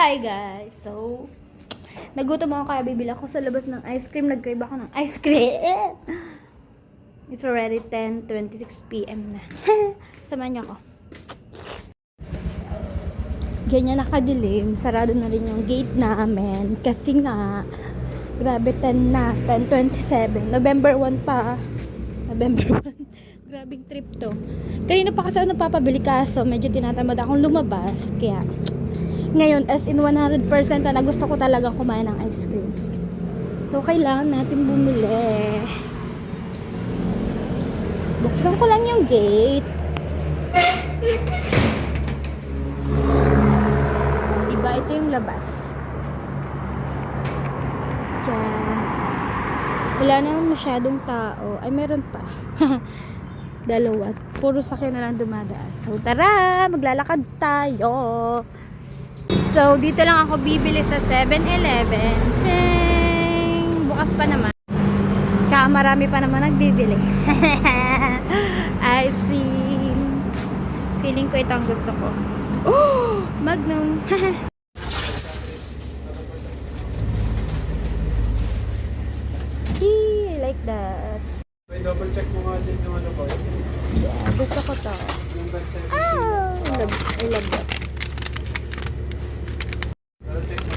Hi guys! So, nagutom ako kaya bibili ako sa labas ng ice cream. Nag-crave ako ng ice cream. It's already 10:26 PM na. Samahan niyo ako. Ganyan nakadilim. Sarado na rin yung gate namin. Kasi nga, grabe 10 na. 10:27. November 1 pa. November 1. Grabing trip to. Kanina pa kasi ako napapabili kaso medyo tinatamad akong lumabas. Kaya, ngayon, as in 100% na gusto ko talagang kumain ng ice cream. So, kailangan natin bumili. Buksan ko lang yung gate. Diba, ito yung labas. Diyan. Wala naman masyadong tao. Ay, meron pa. Dalawa. Puro sakyan na lang dumadaan. So, tara! Maglalakad tayo. So, dito lang ako bibili sa 7-Eleven. Ting! Bukas pa naman. Tsaka marami pa naman nagbibili. Ice cream. Feeling ko ito ang gusto ko. Oh! Magnum. I like that. Double check mo nga din yung ano ko. Yeah, gusto ko to. I love that.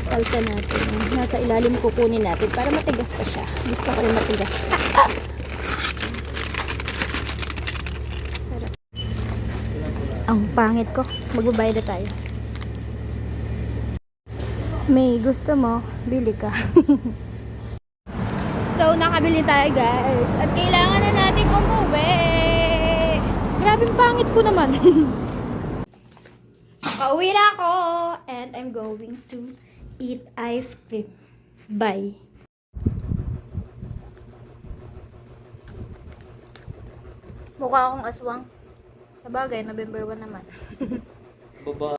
Palta natin. Nasa ilalim kukunin natin para matigas pa siya. Gusto ko rin matigas. Sarap. Ang pangit ko. Magbabayad na tayo. May gusto mo, bili ka. So, nakabili tayo guys. At kailangan na natin umuwi. Grabing pangit ko naman. Pauwi na ako. And I'm going to eat ice cream. Bye. Mukha akong aswang. Sabagay, November 1 naman. Baba.